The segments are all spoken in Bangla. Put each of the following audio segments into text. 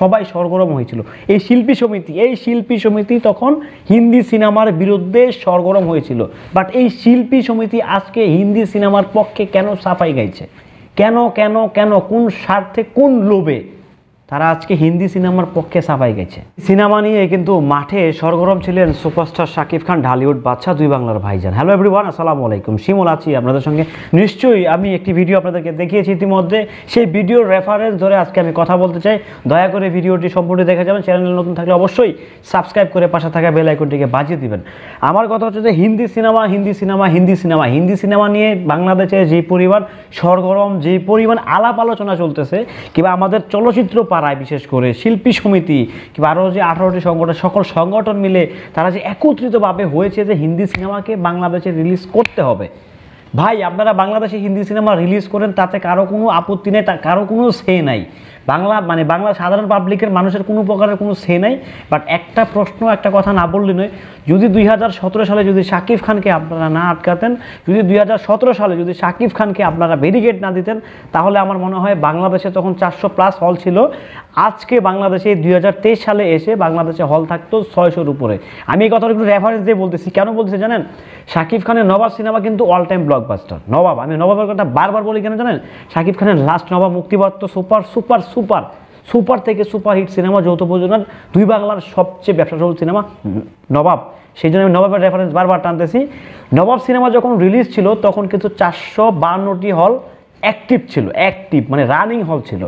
সবাই সরগরম হয়েছিল। এই শিল্পী সমিতি তখন হিন্দি সিনেমার বিরুদ্ধে সরগরম হয়েছিল। বাট এই শিল্পী সমিতি আজকে হিন্দি সিনেমার পক্ষে কেন সাফাই গাইছে? কেন কেন কেন কোন স্বার্থে, কোন লোভে তারা আজকে হিন্দি সিনেমার পক্ষে সাফাই গেছে? সিনেমা নিয়ে কিন্তু মাঠে সরগরম ছিলেন সুপারস্টার শাকিব খান, ঢালিউড বাদশা, দুই বাংলার ভাইজান। হ্যালো এভরিওয়ান, আসসালামু আলাইকুম। শিমুল আছি আপনাদের সঙ্গে। নিশ্চয়ই আমি একটি ভিডিও আপনাদেরকে দেখিয়েছি ইতিমধ্যে, সেই ভিডিওর রেফারেন্স ধরে আজকে আমি কথা বলতে চাই। দয়া করে ভিডিওটি সম্পূর্ণ দেখে যাবেন। চ্যানেল নতুন থাকলে অবশ্যই সাবস্ক্রাইব করে পাশে থাকা বেল আইকনটিকে বাজিয়ে দিবেন। আমার কথা হচ্ছে যে হিন্দি সিনেমা নিয়ে বাংলাদেশে যে পরিমাণ সরগরম, যে পরিমাণ আলাপ আলোচনা চলতেছে, কিংবা আমাদের চলচ্চিত্র পাড়ায় বিশেষ করে শিল্পী সমিতি কিংবা আরও যে 18টি সংগঠন, সকল সংগঠন মিলে তারা যে একত্রিতভাবে হয়েছে যে হিন্দি সিনেমাকে বাংলাদেশে রিলিজ করতে হবে। ভাই, আপনারা বাংলাদেশে হিন্দি সিনেমা রিলিজ করেন, তাতে কারো কোনো আপত্তি নেই, কারো কোনো সে নাই। বাংলা সাধারণ পাবলিকের মানুষের কোনো প্রকারের কোনো সে নাই। বাট একটা প্রশ্ন, একটা কথা না বললে নয়, যদি 2017 সালে যদি শাকিব খানকে আপনারা না আটকাতেন, যদি 2017 সালে যদি শাকিব খানকে আপনারা ব্যারিকেড না দিতেন, তাহলে আমার মনে হয় বাংলাদেশে তখন 400+ হল ছিল। আজকে বাংলাদেশে 2023 সালে এসে বাংলাদেশে হল থাকতো 600-র উপরে। আমি এই কথাটা একটু রেফারেন্স দিয়ে বলতেছি। কেন বলতেছি জানেন? শাকিব খানের নবাব সিনেমা কিন্তু অল টাইম ব্লকবাস্টার। আমি নবাবের কথা বারবার বলি কেন জানেন? শাকিব খানের লাস্ট নবাব মুক্তিপাত্র সুপার থেকে সুপারহিট সিনেমা, যৌথ প্রযোজনার, দুই বাংলার সবচেয়ে ব্যবসাসফল সিনেমা নবাব। সেই জন্য আমি নবাবের রেফারেন্স বারবার টানতেছি। নবাব সিনেমা যখন রিলিজ ছিল তখন কিন্তু 452টি হল অ্যাক্টিভ মানে রানিং হল ছিল।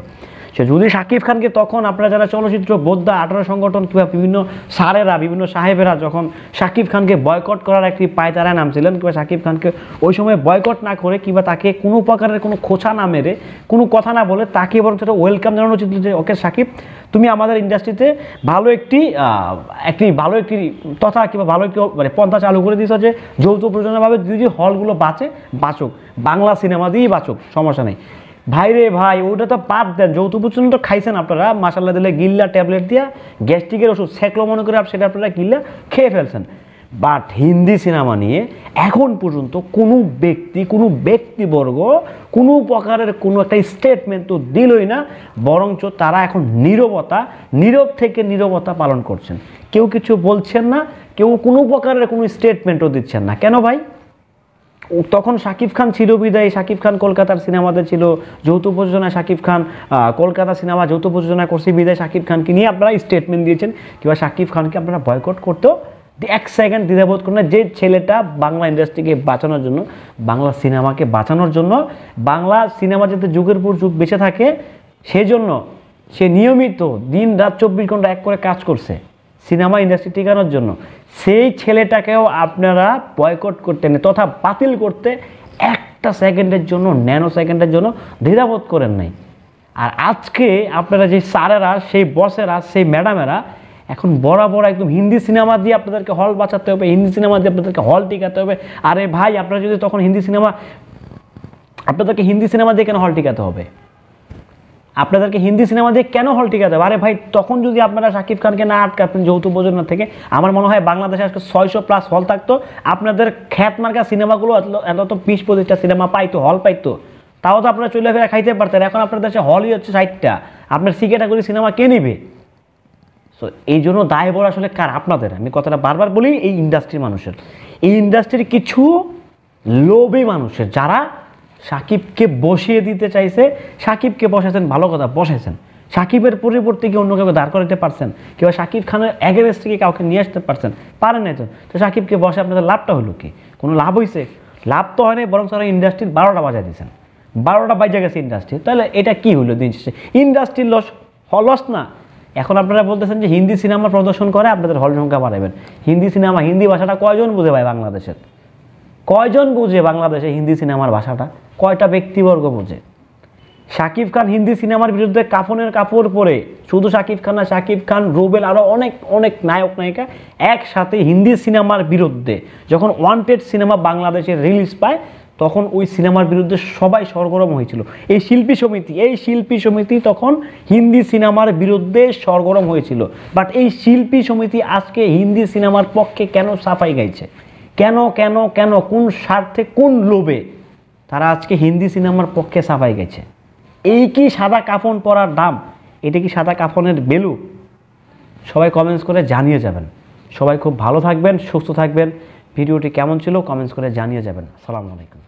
সে যদি শাকিব খানকে তখন আপনারা যারা চলচ্চিত্র বোদ্ধা 18 সংগঠন কিংবা বিভিন্ন স্যারেরা, বিভিন্ন সাহেবেরা যখন শাকিব খানকে বয়কট করার একটি পায়তারায় নামছিলেন, কিংবা শাকিব খানকে ওই সময় বয়কট না করে কিংবা তাকে কোনো প্রকারের কোনো খোঁচা না মেরে, কোনো কথা না বলে তাকে বরং সেটা ওয়েলকাম জানানো উচিত যে ওকে শাকিব, তুমি আমাদের ইন্ডাস্ট্রিতে ভালো একটি তথা কিংবা ভালো একটি মানে পন্থা চালু করে দিয়েছ যে যৌথ প্রযোজনাভাবে যদি হলগুলো বাঁচুক, বাংলা সিনেমা দিয়েই বাঁচুক, সমস্যা নেই। ভাই ওটা তো বাদ দেন। যৌথ প্রযোজনা তো খাইছেন আপনারা, মাসাল্লাহ দিলে গিল্লা ট্যাবলেট দিয়া গ্যাস্ট্রিকের ওষুধ সেকলো মনে করে সেটা আপনারা গিল্লা খেয়ে ফেলছেন। বাট হিন্দি সিনেমা নিয়ে এখন পর্যন্ত কোনো ব্যক্তিবর্গ কোনো প্রকারের কোনো একটা স্টেটমেন্ট তো দিলই না, বরঞ্চ তারা এখন নীরব থেকে নীরবতা পালন করছেন। কেউ কিছু বলছেন না, কেউ কোনো প্রকারের কোনো স্টেটমেন্টও দিচ্ছেন না। কেন ভাই? তখন শাকিব খান ছিল বিদায়, শাকিব খান কলকাতার সিনেমাতে ছিল, যৌথ প্রযোজনায় শাকিব খান কলকাতা সিনেমা যৌথ প্রযোজনা করছে বিদায় শাকিব খানকে নিয়ে আপনারা স্টেটমেন্ট দিয়েছেন, কিংবা শাকিব খানকে আপনারা বয়কট করতেও 1 সেকেন্ড দ্বিধাবোধ করেন না। যে ছেলেটা বাংলা ইন্ডাস্ট্রিকে বাঁচানোর জন্য, বাংলা সিনেমাকে বাঁচানোর জন্য, বাংলা সিনেমা যাতে যুগের পর যুগ বেঁচে থাকে, সেজন্য সে নিয়মিত দিন রাত 24 ঘন্টা এক করে কাজ করছে সিনেমা ইন্ডাস্ট্রি টিকানোর জন্য, সেই ছেলেটাকেও আপনারা বয়কট করতে তথা বাতিল করতে একটা সেকেন্ডের জন্য, ন্যানো সেকেন্ডের জন্য দ্বিধাবোধ করেন নাই। আর আজকে আপনারা যে স্যারেরা, সেই বসেরা, সেই ম্যাডামেরা এখন বরাবর একদম হিন্দি সিনেমা দিয়ে আপনাদেরকে হল বাঁচাতে হবে, হিন্দি সিনেমা দিয়ে আপনাদেরকে হল টিকাতে হবে। আরে ভাই, আপনারা যদি তখন আপনাদেরকে হিন্দি সিনেমা দিয়ে কেন হল টিকাতে হবে? আপনাদেরকে হিন্দি সিনেমা দিয়ে কেন হল টিকাতে হবে? আরে ভাই, তখন যদি আপনারা শাকিব খানকে না আটকাতেন যৌথ প্রযোজনা থেকে, আমার মনে হয় বাংলাদেশে আজকে 600+ হল থাকতো। আপনাদের খ্যাত মার্কা সিনেমাগুলো এত 20-25টা সিনেমা পাইতো, হল পাইতো, তাও তো আপনারা চলে ফেরা খাইতে পারতেন। এখন আপনার দেশে হলই হচ্ছে 60টা, আপনার সি ক্যাটাগরি সিনেমা কে নিবে? সো এই জন্য দায়ভার আসলে কার? আপনাদের। আমি কথাটা বারবার বলি, এই ইন্ডাস্ট্রির মানুষের, এই ইন্ডাস্ট্রির কিছু লোভী মানুষের, যারা শাকিবকে বসিয়ে দিতে চাইছে। শাকিবকে বসাইছেন, ভালো কথা বসাইছেন, শাকিবের পরিবর্তে কি অন্য কাউকে দাঁড় করাতে পারছেন? কিংবা শাকিব খানের এগেনস্ট থেকে কাউকে নিয়ে আসতে পারেন নাই তো শাকিবকে বসে আপনাদের লাভটা হলো কি? কোনো লাভ হয়েছে? লাভ তো হয় নাই, বরং তারা ইন্ডাস্ট্রির 12টা বাজায় দিয়েছেন, 12টা বাজে গেছে ইন্ডাস্ট্রি। তাহলে এটা কি হলো? দিন শেষে ইন্ডাস্ট্রির লস না। এখন আপনারা বলতেছেন যে হিন্দি সিনেমা প্রদর্শন করে আপনাদের হল সংখ্যা বাড়াবেন। হিন্দি ভাষাটা কয়জন বুঝে ভাই বাংলাদেশের? কয়জন বুঝে বাংলাদেশে হিন্দি সিনেমার ভাষাটা? কয়টা ব্যক্তিবর্গ বুঝে? শাকিব খান হিন্দি সিনেমার বিরুদ্ধে কাফনের কাপড় পরে, শুধু শাকিব খান না, শাকিব খান, রুবেল, আরও অনেক নায়ক নায়িকা একসাথে হিন্দি সিনেমার বিরুদ্ধে যখন ওয়ান্টেড সিনেমা বাংলাদেশে রিলিজ পায়, তখন ওই সিনেমার বিরুদ্ধে সবাই সরগরম হয়েছিল। এই শিল্পী সমিতি তখন হিন্দি সিনেমার বিরুদ্ধে সরগরম হয়েছিল। বাট এই শিল্পী সমিতি আজকে হিন্দি সিনেমার পক্ষে কেন সাফাই গাইছে? কেন কেন কেন কোন স্বার্থে, কোন লোভে তারা আজকে হিন্দি সিনেমার পক্ষে সাফাই গেছে? এই কি সাদা কাফন পরার দাম? এটা কি সাদা কাফনের বেলু? সবাই কমেন্টস করে জানিয়ে যাবেন। সবাই খুব ভালো থাকবেন, সুস্থ থাকবেন। ভিডিওটি কেমন ছিল কমেন্টস করে জানিয়ে যাবেন। আসসালামু আলাইকুম।